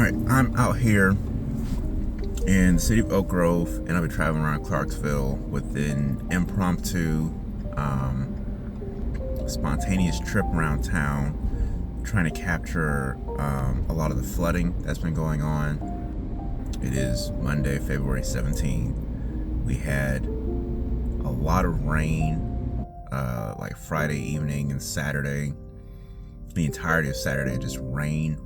Alright, I'm out here in the city of Oak Grove, and I'll be traveling around Clarksville with an impromptu, spontaneous trip around town, trying to capture a lot of the flooding that's been going on. It is Monday, February 17th. We had a lot of rain, like Friday evening and Saturday. The entirety of Saturday, just rain.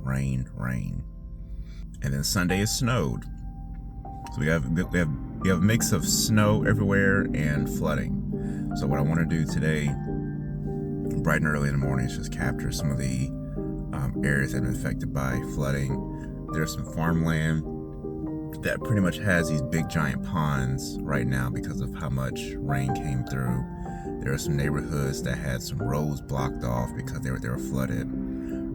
And then Sunday it snowed. So we have a mix of snow everywhere and flooding. So what I want to do today, bright and early in the morning, is just capture some of the areas that have been affected by flooding. There's some farmland that pretty much has these big giant ponds right now because of how much rain came through. There are some neighborhoods that had some roads blocked off because they were flooded.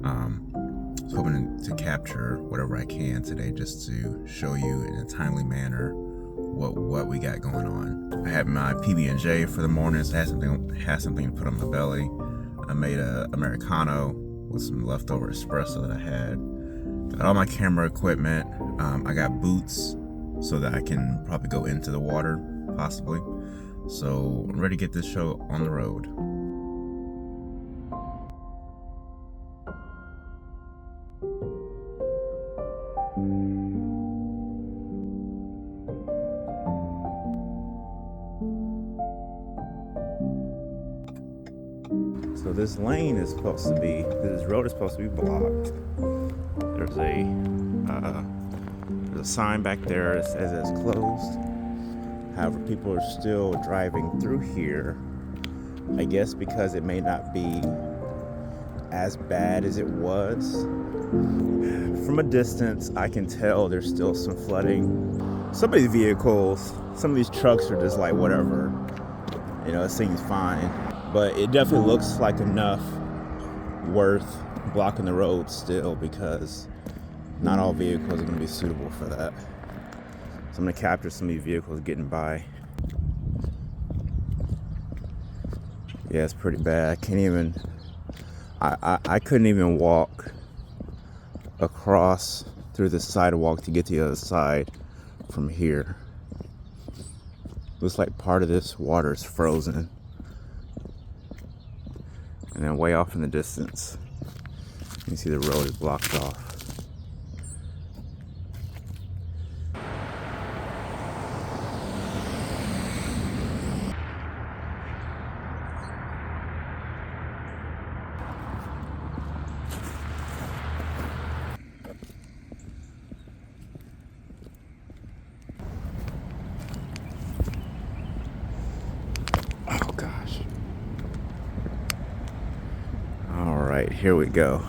I was hoping to capture whatever I can today, just to show you in a timely manner what we got going on. I had my PB&J for the mornings. I had something to put on my belly. I made a Americano with some leftover espresso that I had. Got all my camera equipment. I got boots so that I can probably go into the water, possibly. So I'm ready to get this show on the road. So this road is supposed to be blocked. There's a sign back there that says it's closed. However, people are still driving through here, I guess because it may not be as bad as it was. From a distance, I can tell there's still some flooding. Some of these vehicles, some of these trucks are just like, whatever, it seems fine. But it definitely looks like enough worth blocking the road still, because not all vehicles are going to be suitable for that. So I'm going to capture some of these vehicles getting by. Yeah, it's pretty bad. I couldn't even walk across through the sidewalk to get to the other side from here. Looks like part of this water is frozen. And then way off in the distance, you can see the road is blocked off. Oh gosh. All right, here we go.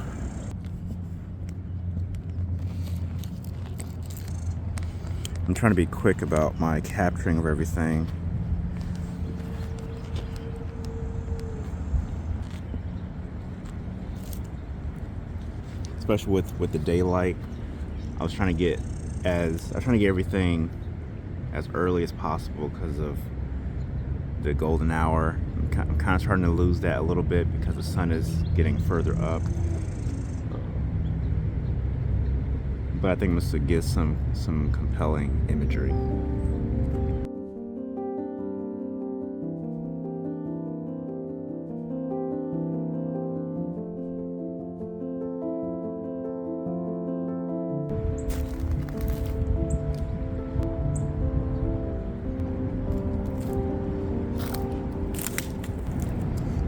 I'm trying to be quick about my capturing of everything. Especially with the daylight. I was trying to get everything as early as possible because of the golden hour. I'm kind of starting to lose that a little bit because the sun is getting further up. But I think this will get some compelling imagery.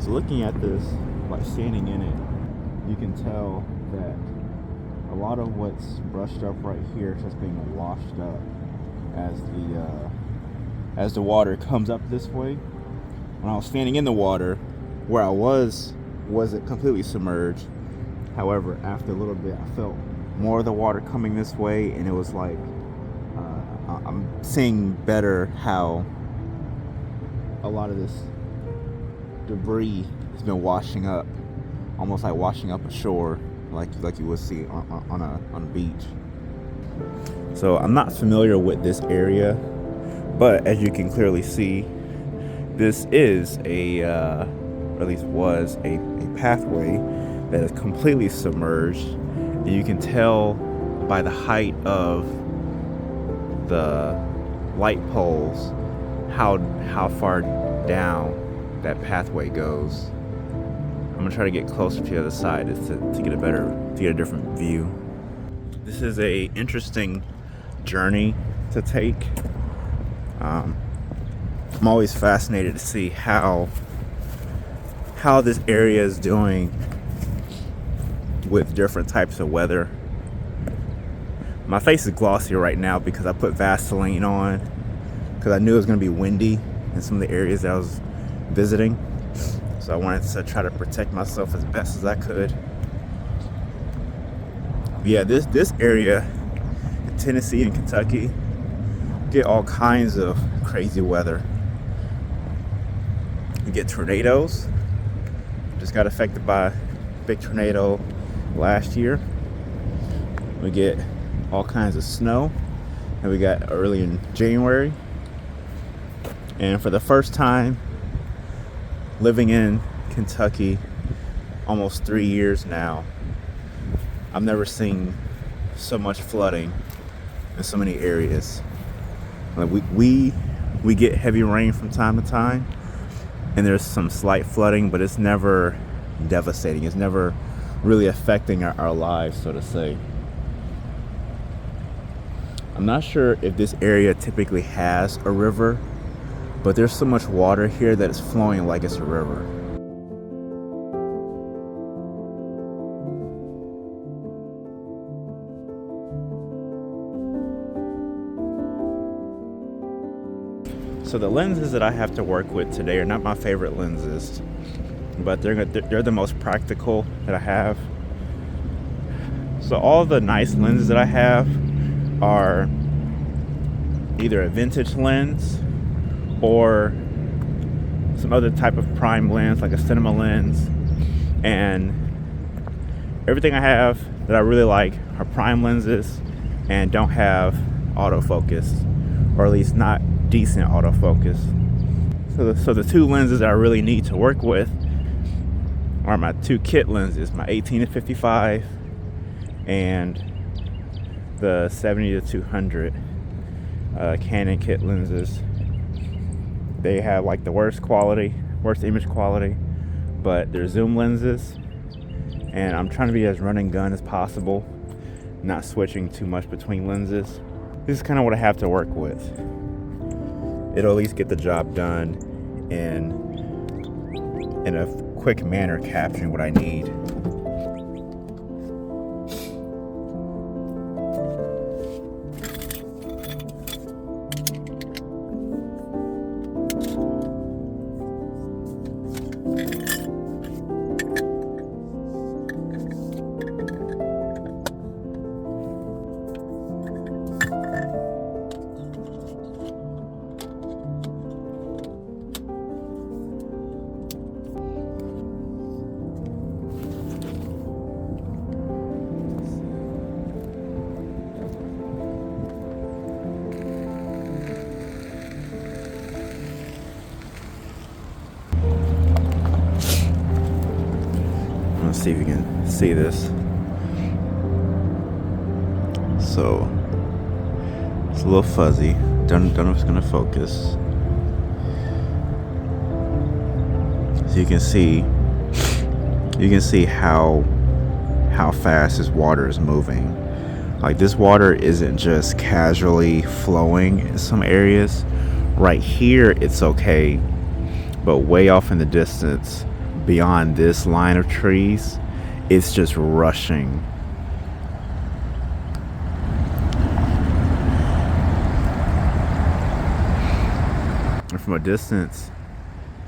So looking at this, like standing in it, you can tell that a lot of what's brushed up right here is just being washed up as the water comes up this way. When I was standing in the water, where I wasn't completely submerged. However, after a little bit, I felt more of the water coming this way, and it was like I'm seeing better how a lot of this debris has been washing up, almost like washing up ashore, like you would see on a beach. So I'm not familiar with this area, but as you can clearly see, this is or at least was a pathway that is completely submerged, and you can tell by the height of the light poles how far down that pathway goes. I'm gonna try to get closer to the other side to get a different view. This is a interesting journey to take. I'm always fascinated to see how this area is doing with different types of weather. My face is glossy right now because I put Vaseline on because I knew it was going to be windy in some of the areas that I was visiting. So I wanted to try to protect myself as best as I could. Yeah, this area, Tennessee and Kentucky, get all kinds of crazy weather. We get tornadoes. Just got affected by a big tornado last year. We get all kinds of snow, and we got early in January. And for the first time living in Kentucky, almost 3 years now, I've never seen so much flooding in so many areas. Like we get heavy rain from time to time, and there's some slight flooding, but it's never devastating. It's never really affecting our lives, so to say. I'm not sure if this area typically has a river, but there's so much water here that it's flowing like it's a river. So the lenses that I have to work with today are not my favorite lenses, but they're the most practical that I have. So all the nice lenses that I have are either a vintage lens or some other type of prime lens, like a cinema lens. And everything I have that I really like are prime lenses and don't have autofocus, or at least not decent autofocus. So the two lenses that I really need to work with are my two kit lenses, my 18-55 and the 70-200 Canon kit lenses. They have like the worst image quality, but they're zoom lenses, and I'm trying to be as run and gun as possible, not switching too much between lenses. This is kind of what I have to work with. It'll at least get the job done in a quick manner, capturing what I need. See if you can see this. So it's a little fuzzy. Don't know if it's gonna focus. So you can see how fast this water is moving. Like, this water isn't just casually flowing in some areas. Right here it's okay, but way off in the distance, beyond this line of trees, it's just rushing. And from a distance,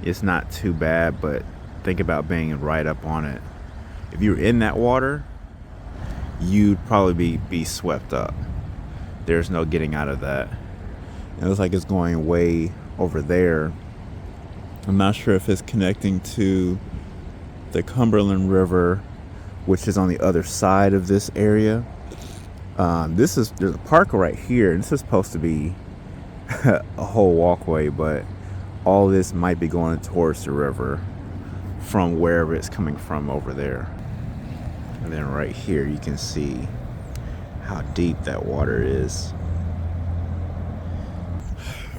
it's not too bad, but think about being right up on it. If you're in that water, you'd probably be swept up. There's no getting out of that. It looks like it's going way over there. I'm not sure if it's connecting to the Cumberland River, which is on the other side of this area. There's a park right here, and this is supposed to be a whole walkway, but all this might be going towards the river from wherever it's coming from over there. And then right here you can see how deep that water is.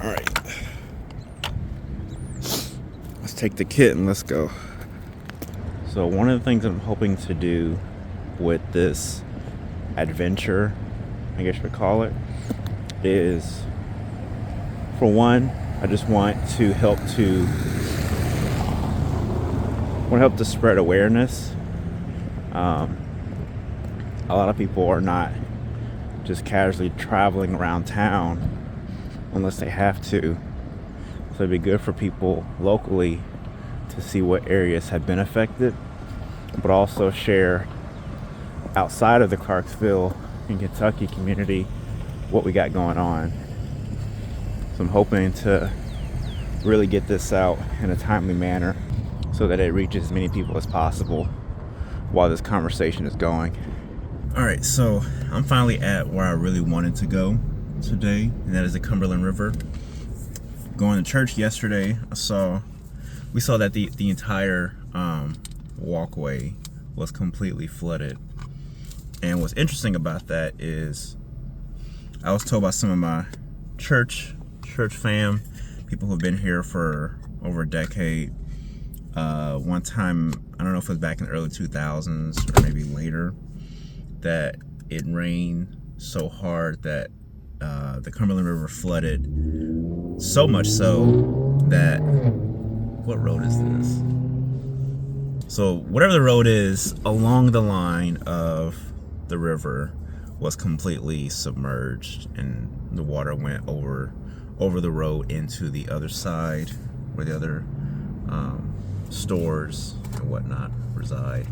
All right, let's take the kit and let's go. So one of the things I'm hoping to do with this adventure, I guess you would call it, is, for one, I just want to help to spread awareness. A lot of people are not just casually traveling around town unless they have to. So it'd be good for people locally to see what areas have been affected, but also share outside of the Clarksville and Kentucky community what we got going on. So I'm hoping to really get this out in a timely manner so that it reaches as many people as possible while this conversation is going. All right, so I'm finally at where I really wanted to go today, and that is the Cumberland River. Going to church yesterday, we saw that the entire walkway was completely flooded. And what's interesting about that is I was told by some of my church fam, people who've been here for over a decade. One time, I don't know if it was back in the early 2000s or maybe later, that it rained so hard that the Cumberland River flooded, so much so that, what road is this? So whatever the road is along the line of the river was completely submerged, and the water went over the road into the other side where the other stores and whatnot reside.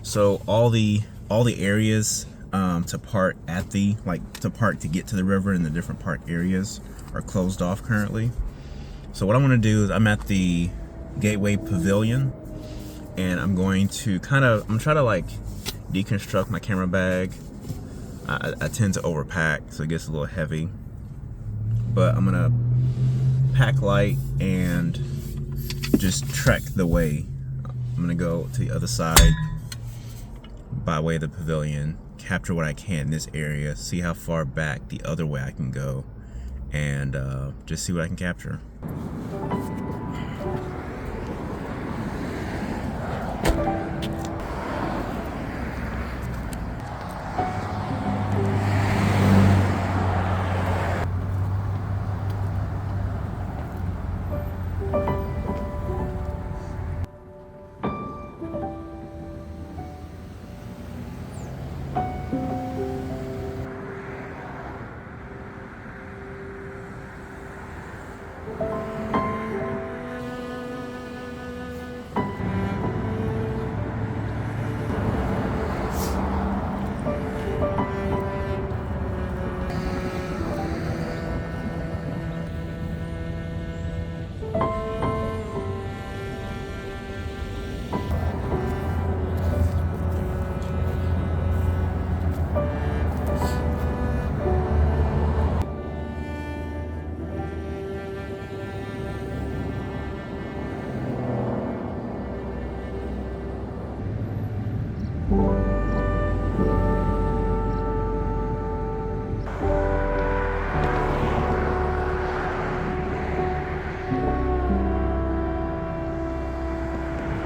So all the areas to park to get to the river in the different park areas are closed off currently. So what I'm going to do is I'm at the Gateway Pavilion, and I'm going to try to like deconstruct my camera bag. I tend to overpack, so it gets a little heavy, but I'm gonna pack light and just trek the way. I'm gonna go to the other side by way of the pavilion, capture what I can in this area, see how far back the other way I can go, and just see what I can capture.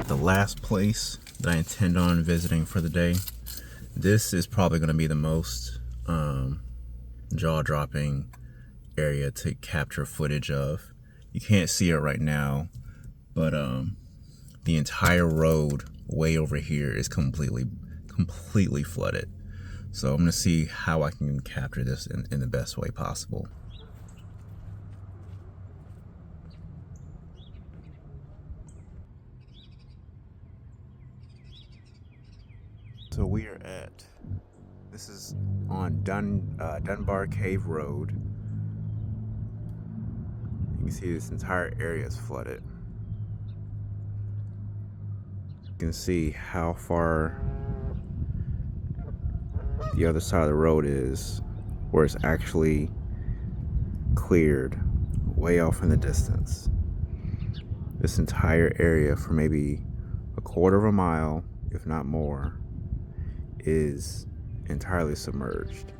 The last place that I intend on visiting for the day. This is probably going to be the most jaw-dropping area to capture footage of. You can't see it right now, but the entire road way over here is completely flooded. So I'm going to see how I can capture this in the best way possible. So we are this is on Dunbar Cave Road. You can see this entire area is flooded. You can see how far the other side of the road is, where it's actually cleared way off in the distance. This entire area for maybe a quarter of a mile, if not more, is entirely submerged.